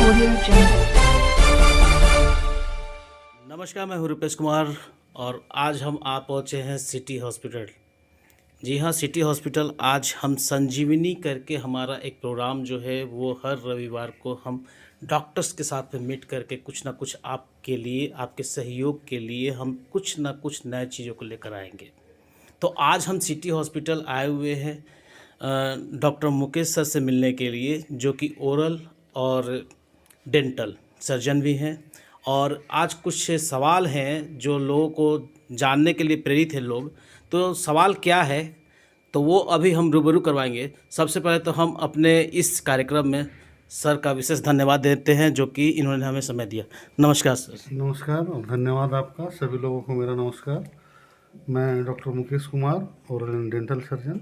Audio Jungle. नमस्कार, मैं हूं रुपेश कुमार और आज हम आ पहुंचे हैं सिटी हॉस्पिटल। जी हाँ, सिटी हॉस्पिटल। आज हम संजीवनी करके हमारा एक प्रोग्राम जो है वो हर रविवार को हम डॉक्टर्स के साथ में मीट करके कुछ ना कुछ आपके लिए, आपके सहयोग के लिए हम कुछ ना कुछ नए चीज़ों को लेकर आएंगे। तो आज हम सिटी हॉस्पिटल आए हुए हैं डॉक्टर मुकेश सर से मिलने के लिए, जो कि ओरल और डेंटल सर्जन भी हैं। और आज कुछ सवाल हैं जो लोगों को जानने के लिए प्रेरित हैं लोग। तो सवाल क्या है तो वो अभी हम रूबरू करवाएंगे। सबसे पहले तो हम अपने इस कार्यक्रम में सर का विशेष धन्यवाद देते हैं जो कि इन्होंने हमें समय दिया। नमस्कार सर। नमस्कार और धन्यवाद आपका। सभी लोगों को मेरा नमस्कार। मैं doctor Mukesh Kumar, oral and dental surgeon,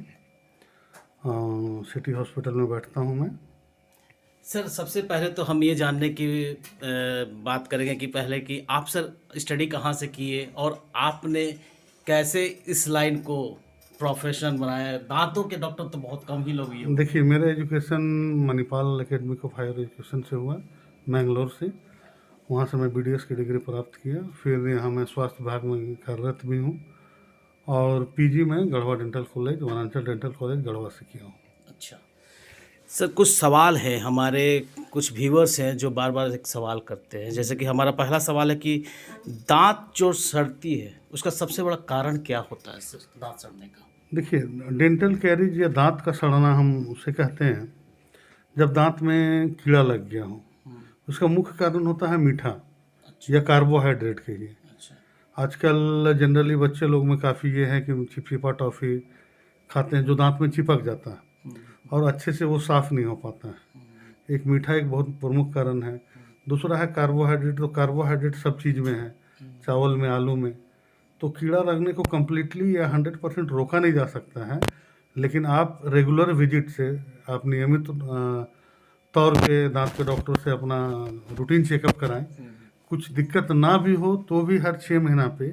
city hospital में बैठता हूं मैं। सर, सबसे पहले तो हम ये जानने की बात करेंगे कि पहले कि आप सर स्टडी कहाँ से किए और आपने कैसे इस लाइन को प्रोफेशन बनाया। दांतों के डॉक्टर तो बहुत कम ही लोग ही होंगे। देखिए, मेरा education Manipal academy of higher education से हुआ, मैंगलोर से। वहाँ से मैं BDS की डिग्री प्राप्त किया। फिर यहाँ मैं स्वास्थ्य विभाग में कार्यरत भी हूँ और PG में गढ़वा डेंटल कॉलेज, वनांचल डेंटल कॉलेज गढ़वा से किया हूँ। अच्छा सर, कुछ सवाल हैं, हमारे कुछ व्यूअर्स हैं जो बार बार एक सवाल करते हैं। जैसे कि हमारा पहला सवाल है कि दांत जो सड़ती है उसका सबसे बड़ा कारण क्या होता है सर, दांत सड़ने का? देखिए, डेंटल कैरीज या दांत का सड़ना हम उसे कहते हैं जब दांत में कीड़ा लग गया हो। उसका मुख्य कारण होता है मीठा या कार्बोहाइड्रेट के लिए। आजकल जनरली बच्चे लोग में काफ़ी ये है कि चिपचिपा टॉफ़ी खाते हैं जो दांत में चिपक जाता है और अच्छे से वो साफ़ नहीं हो पाता है। एक मीठा एक बहुत प्रमुख कारण है। दूसरा है कार्बोहाइड्रेट। तो कार्बोहाइड्रेट सब चीज़ में है, चावल में, आलू में। तो कीड़ा लगने को कम्प्लीटली या 100% रोका नहीं जा सकता है, लेकिन आप रेगुलर विजिट से, आप नियमित तौर पे दांत के डॉक्टर से अपना रूटीन चेकअप कराएं। कुछ दिक्कत ना भी हो तो भी हर 6 महीना पे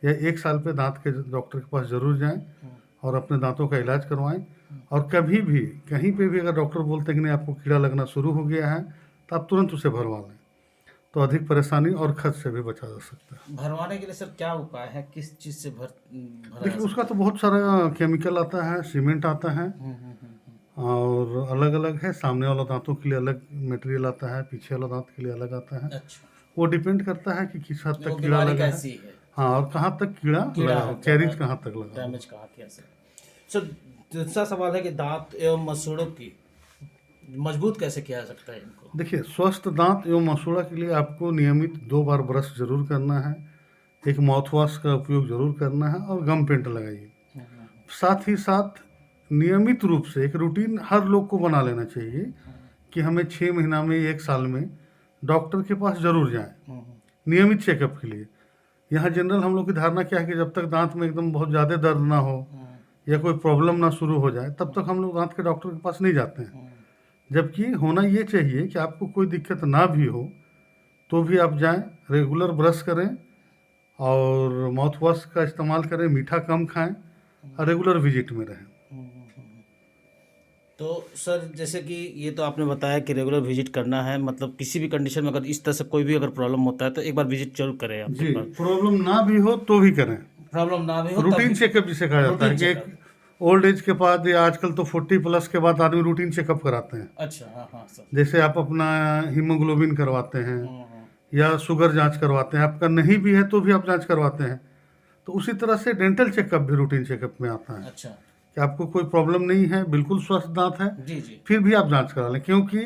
या 1 साल पे दांत के डॉक्टर के पास ज़रूर जाएं और अपने दांतों का इलाज करवाएं। और कभी भी कहीं पे भी अगर डॉक्टर बोलते हैं कि नहीं आपको कीड़ा लगना शुरू हो गया है, तो आप तुरंत उसे भरवा लें, तो अधिक परेशानी और खर्च से भी बचा जा सकता है। भरवाने के लिए सर क्या उपाय है, किस चीज़ से देखिए, उसका तो बहुत सारा केमिकल आता है, सीमेंट आता है और अलग अलग है। सामने वाला दांतों के लिए अलग मटेरियल आता है, पीछे वाला दांत के लिए अलग आता है। अच्छा, वो डिपेंड करता है कि किस हद तक कीड़ा लगा है। हाँ, और कहाँ तक कीड़ा लगा है, कैरीज कहाँ तक लगा, डैमेज कहाँ किया सर। दूसरा सवाल है कि दांत एवं मसूड़ों की मजबूत कैसे किया जा सकता है इनको? देखिए, स्वस्थ दांत एवं मसूड़ा के लिए आपको नियमित 2 बार ब्रश जरूर करना है, एक माउथवॉश का उपयोग जरूर करना है और गम पेंट लगाइए। साथ ही साथ नियमित रूप से एक रूटीन हर लोग को बना लेना चाहिए कि हमें 6 महीना में, 1 साल में डॉक्टर के पास जरूर जाएं नियमित चेकअप के लिए। यहाँ जनरल हम लोग की धारणा क्या है कि जब तक दांत में एकदम बहुत ज़्यादा दर्द ना हो या कोई प्रॉब्लम ना शुरू हो जाए तब तक हम लोग दांत के डॉक्टर के पास नहीं जाते हैं। जबकि होना ये चाहिए कि आपको कोई दिक्कत ना भी हो तो भी आप जाएं, रेगुलर ब्रश करें और माउथ वॉश का इस्तेमाल करें, मीठा कम खाएं और रेगुलर विजिट में रहें। तो सर, जैसे कि ये तो आपने बताया कि रेगुलर विजिट करना है, मतलब किसी भी कंडीशन में अगर इस तरह से कोई भी अगर प्रॉब्लम होता है तो एक बार विजिट जरूर करें आप। जी, प्रॉब्लम ना भी हो तो भी करें। प्रॉब्लम ना भी हो रूटीन चेकअप जिसे कहा जाता है कि एक ओल्ड एज के बाद या आजकल तो 40+ के बाद आदमी रूटीन चेकअप कराते हैं। अच्छा, हाँ हाँ सर। जैसे आप अपना हीमोग्लोबिन करवाते हैं या शुगर जांच करवाते हैं, आपका नहीं भी है तो भी आप जांच करवाते हैं। तो उसी तरह से डेंटल चेकअप भी रूटीन चेकअप में आता है। अच्छा, कि आपको कोई प्रॉब्लम नहीं है, बिल्कुल स्वस्थ दांत है, जी जी, फिर भी आप जांच करा लें, क्योंकि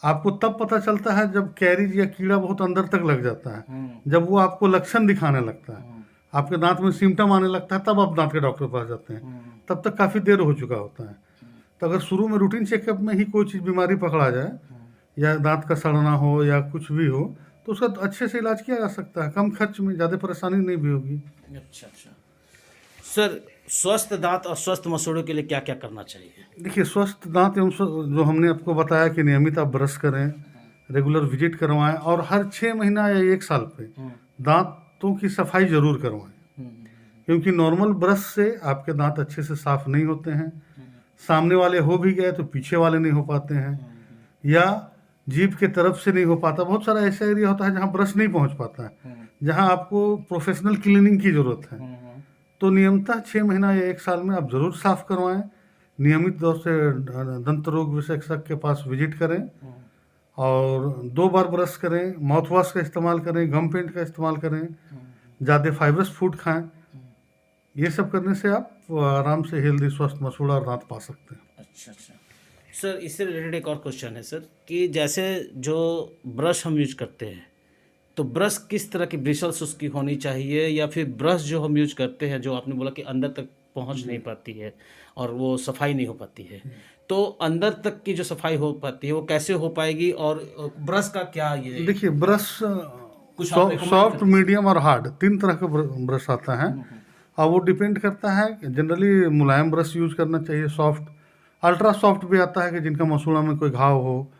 आपको तब पता चलता है जब कैरीज या कीड़ा बहुत अंदर तक लग जाता है। जब वो आपको लक्षण दिखाने लगता है, आपके दांत में सिम्टम आने लगता है, तब आप दांत के डॉक्टर के पास जाते हैं। तब तक काफ़ी देर हो चुका होता है। तो अगर शुरू में रूटीन चेकअप में ही कोई चीज़ बीमारी पकड़ा जाए या दांत का सड़ना हो या कुछ भी हो तो उसका अच्छे से इलाज किया जा सकता है, कम खर्च में, ज़्यादा परेशानी नहीं भी होगी। अच्छा अच्छा सर, स्वस्थ दांत और स्वस्थ मसूड़ों के लिए क्या क्या करना चाहिए? देखिए, स्वस्थ दांत एवं जो हमने आपको बताया कि नियमित आप ब्रश करें, रेगुलर विजिट करवाएं और हर 6 महीना या 1 साल पे दांतों की सफाई जरूर करवाएं, क्योंकि नॉर्मल ब्रश से आपके दांत अच्छे से साफ नहीं होते हैं। सामने वाले हो भी गए तो पीछे वाले नहीं हो पाते हैं, या जीभ के तरफ से नहीं हो पाता, बहुत सारा ऐसा एरिया होता है जहाँ ब्रश नहीं पहुँच पाता है, जहाँ आपको प्रोफेशनल क्लीनिंग की ज़रूरत है। तो नियमितः 6 महीना या 1 साल में आप ज़रूर साफ करवाएं। नियमित तौर से दंत रोग विशेषज्ञ के पास विजिट करें और 2 बार ब्रश करें, माउथ वॉश का इस्तेमाल करें, गम पेंट का इस्तेमाल करें, ज़्यादा फाइबरस फूड खाएं। ये सब करने से आप आराम से हेल्दी, स्वस्थ मसूड़ा और दांत पा सकते हैं। अच्छा अच्छा सर, इससे रिलेटेड एक और क्वेश्चन है सर कि जैसे जो ब्रश हम यूज करते हैं, तो ब्रश किस तरह की ब्रिसल्स उसकी होनी चाहिए, या फिर ब्रश जो हम यूज करते हैं जो आपने बोला कि अंदर तक पहुंच नहीं पाती है और वो सफाई नहीं हो पाती है, तो अंदर तक की जो सफाई हो पाती है वो कैसे हो पाएगी, और ब्रश का क्या ये देखिए, ब्रश कुछ आप recommend सॉफ्ट, मीडियम और हार्ड 3 तरह का ब्रश आता है और वो डिपेंड करता है। जनरली मुलायम ब्रश यूज करना चाहिए, सॉफ्ट। अल्ट्रा सॉफ्ट भी आता है कि जिनका मसूड़ा में कोई घाव हो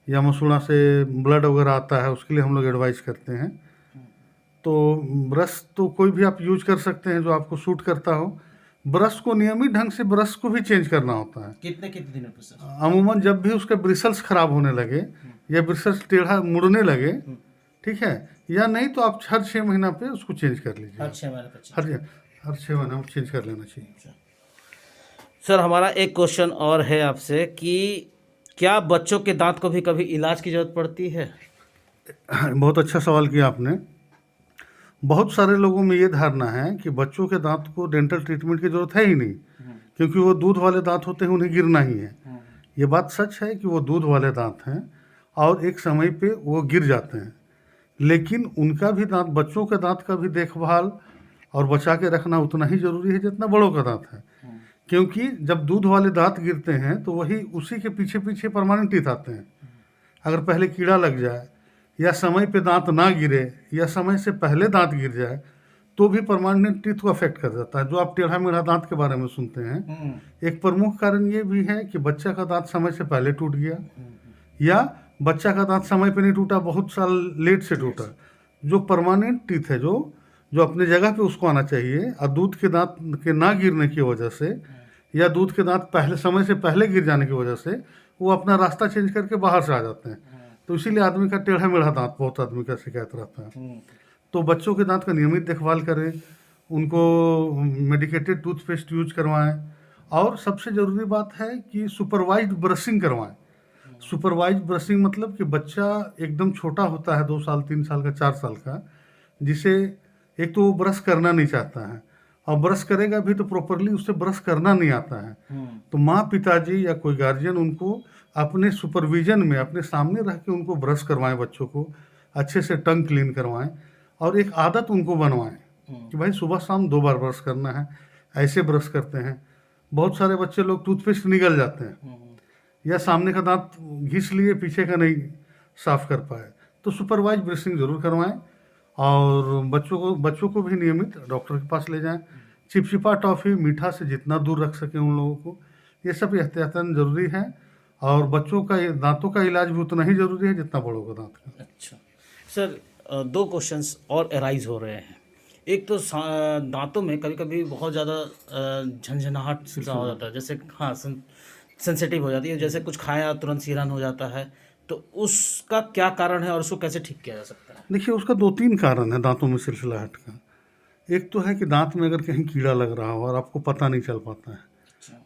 या मसूड़ा से ब्लड वगैरह आता है, उसके लिए हम लोग एडवाइस करते हैं। तो ब्रश तो कोई भी आप यूज कर सकते हैं जो आपको सूट करता हो। ब्रश को नियमित ढंग से ब्रश को भी चेंज करना होता है। कितने कितने दिनों पर सर? अमूमन जब भी उसके ब्रिसल्स खराब होने लगे या ब्रिसल्स टेढ़ा मुड़ने लगे, ठीक है, या नहीं तो आप हर 6 महीना पे उसको चेंज कर लीजिए। हर 6 महीने पर? हर 6 महीना में चेंज कर लेना चाहिए। सर, हमारा एक क्वेश्चन और है आपसे कि क्या बच्चों के दांत को भी कभी इलाज की जरूरत पड़ती है? बहुत अच्छा सवाल किया आपने। बहुत सारे लोगों में ये धारणा है कि बच्चों के दांत को डेंटल ट्रीटमेंट की जरूरत है ही नहीं, क्योंकि वो दूध वाले दांत होते हैं, उन्हें गिरना ही है। ये बात सच है कि वो दूध वाले दांत हैं और एक समय पे वो गिर जाते हैं, लेकिन उनका भी दांत, बच्चों के दांत का भी देखभाल और बचा के रखना उतना ही जरूरी है जितना बड़ों का दांत है। क्योंकि जब दूध वाले दांत गिरते हैं तो वही उसी के पीछे पीछे परमानेंट टीथ आते हैं। अगर पहले कीड़ा लग जाए या समय पे दांत ना गिरे या समय से पहले दांत गिर जाए तो भी परमानेंट टीथ को अफेक्ट कर जाता है। जो आप टेढ़ा मेढ़ा दांत के बारे में सुनते हैं, एक प्रमुख कारण ये भी है कि बच्चा का दांत समय से पहले टूट गया या बच्चा का दांत समय पे नहीं टूटा, बहुत साल लेट से टूटा। जो परमानेंट टीथ है, जो अपने जगह पे उसको आना चाहिए, और दूध के दांत के ना गिरने की वजह से या दूध के दांत पहले समय से पहले गिर जाने की वजह से वो अपना रास्ता चेंज करके बाहर से आ जाते हैं। तो इसीलिए आदमी का टेढ़ा मेढ़ा दांत बहुत आदमी का शिकायत रहता है। तो बच्चों के दांत का नियमित देखभाल करें, उनको मेडिकेटेड टूथपेस्ट यूज करवाएं, और सबसे ज़रूरी बात है कि सुपरवाइज्ड ब्रशिंग करवाएं। सुपरवाइज्ड ब्रशिंग मतलब कि बच्चा एकदम छोटा होता है, 2 साल 3 साल का, 4 साल का, जिसे एक तो वो ब्रश करना नहीं चाहता है और ब्रश करेगा भी तो प्रॉपरली उससे ब्रश करना नहीं आता है। तो माँ, पिताजी या कोई गार्जियन उनको अपने सुपरविजन में अपने सामने रह के उनको ब्रश करवाएं, बच्चों को अच्छे से टंग क्लीन करवाएं और एक आदत उनको बनवाएं कि भाई सुबह शाम 2 बार ब्रश करना है। ऐसे ब्रश करते हैं। बहुत सारे बच्चे लोग टूथपेस्ट निगल जाते हैं या सामने का दांत घिस लिए, पीछे का नहीं साफ कर पाए। तो सुपरवाइज ब्रशिंग जरूर करवाएं और बच्चों को भी नियमित डॉक्टर के पास ले जाएं। चिपचिपा टॉफ़ी, मीठा से जितना दूर रख सकें उन लोगों को, ये सब एहतियातन ज़रूरी है। और बच्चों का दांतों का इलाज भी उतना ही ज़रूरी है जितना बड़ों का दांत का। अच्छा सर, 2 क्वेश्चंस और अराइज हो रहे हैं। एक तो दांतों में कभी कभी बहुत ज़्यादा झंझनाहट सा हो जाता है, जैसे हाँ सेंसिटिव हो जाती है, जैसे कुछ खाया तुरंत सीरन हो जाता है, तो उसका क्या कारण है और उसको कैसे ठीक किया जा सकता है? देखिए, उसका 2-3 कारण है दांतों में सिलसिलाहट का। एक तो है कि दांत में अगर कहीं कीड़ा लग रहा हो और आपको पता नहीं चल पाता है,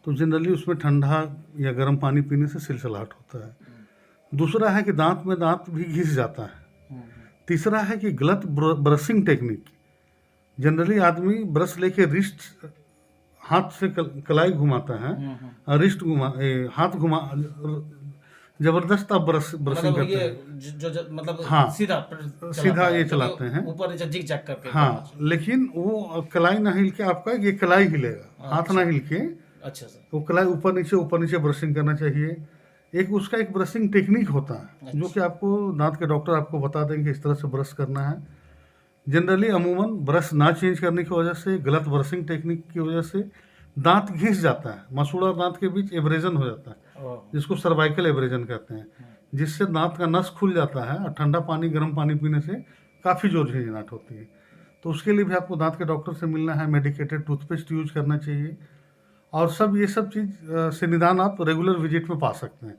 तो जनरली उसमें ठंडा या गर्म पानी पीने से सिलसिलाहट होता है। दूसरा है कि दांत में दांत भी घिस जाता है। तीसरा है कि गलत ब्रशिंग टेक्निक। जनरली आदमी ब्रश लेके रिस्ट, हाथ से कलाई घुमाता है, रिस्ट हाथ घुमा, जबरदस्त आप ब्रशिंग करते हैं। मतलब हाँ, सीधा ये चलाते हैं ऊपर नीचे जिग जैग करके। हाँ, लेकिन वो कलाई ना हिल के, आपका ये कलाई हिलेगा, हाथ ना हिल के। अच्छा सर। वो कलाई ऊपर नीचे ब्रशिंग करना चाहिए। उसका एक ब्रशिंग टेक्निक होता है जो कि आपको दांत के डॉक्टर आपको बता देंगे इस तरह से ब्रश करना है। जनरली अमूमन ब्रश ना चेंज करने की वजह से, गलत ब्रशिंग टेक्निक की वजह से दांत घिस जाता है, मसूड़ा और दांत के बीच एब्रेजन हो जाता है, जिसको सर्वाइकल एब्रेजन कहते हैं, जिससे दांत का नस खुल जाता है और ठंडा पानी, गर्म पानी पीने से काफ़ी जोर झंझनाहट होती है। तो उसके लिए भी आपको दांत के डॉक्टर से मिलना है, मेडिकेटेड टूथपेस्ट यूज करना चाहिए, और ये सब चीज़ से निदान आप रेगुलर विजिट में पा सकते हैं।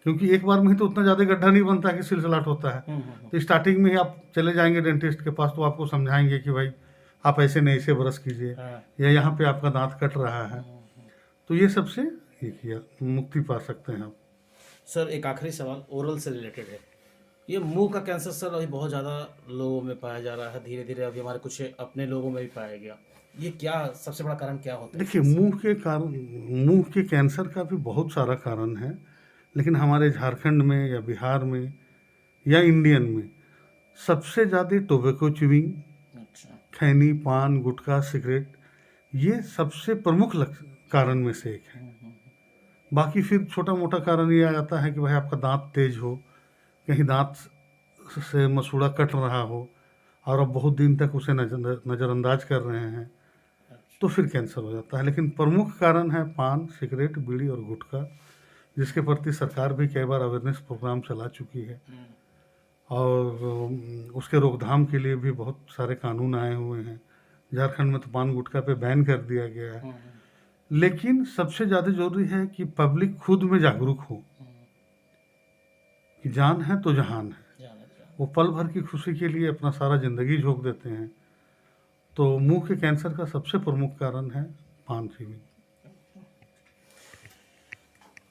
क्योंकि एक बार में ही तो उतना ज़्यादा गड्ढा नहीं बनता कि सिलसिलाट होता है। तो स्टार्टिंग में ही आप चले जाएंगे डेंटिस्ट के पास तो आपको समझाएंगे कि भाई आप ऐसे नहीं ऐसे ब्रश कीजिए, या यहाँ पे आपका दांत कट रहा है, तो ये सबसे ये किया मुक्ति पा सकते हैं आप। सर एक आखिरी सवाल ओरल से रिलेटेड है। ये मुंह का कैंसर सर अभी बहुत ज़्यादा लोगों में पाया जा रहा है, धीरे धीरे अभी हमारे कुछ अपने लोगों में भी पाया गया। ये क्या सबसे बड़ा कारण क्या होता है? देखिए, मुंह के कैंसर का भी बहुत सारा कारण है, लेकिन हमारे झारखंड में या बिहार में या इंडियन में सबसे ज़्यादा टोबैको च्यूइंग, अच्छा। खैनी, पान, गुटखा, सिगरेट, ये सबसे प्रमुख कारण में से एक है। बाकी फिर छोटा मोटा कारण ये आ जाता है कि भाई आपका दांत तेज हो, कहीं दांत से मसूड़ा कट रहा हो और आप बहुत दिन तक उसे नज़रअंदाज कर रहे हैं, तो फिर कैंसर हो जाता है। लेकिन प्रमुख कारण है पान, सिगरेट, बीड़ी और गुटखा, जिसके प्रति सरकार भी कई बार अवेयरनेस प्रोग्राम चला चुकी है और उसके रोकथाम के लिए भी बहुत सारे कानून आए हुए हैं। झारखंड में तो पान गुटखा पे बैन कर दिया गया है। लेकिन सबसे ज़्यादा जरूरी है कि पब्लिक खुद में जागरूक हो कि जान है तो जहान है। वो पल भर की खुशी के लिए अपना सारा ज़िंदगी झोंक देते हैं। तो मुंह के कैंसर का सबसे प्रमुख कारण है पान च्यूइंग।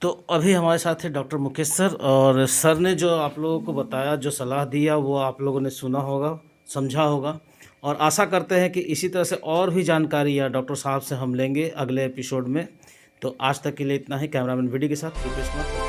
तो अभी हमारे साथ है डॉक्टर मुकेश सर, और सर ने जो आप लोगों को बताया, जो सलाह दिया, वो आप लोगों ने सुना होगा, समझा होगा, और आशा करते हैं कि इसी तरह से और भी जानकारी या डॉक्टर साहब से हम लेंगे अगले एपिसोड में। तो आज तक के लिए इतना ही। कैमरामैन वीडी के साथ रुपेश कुमार।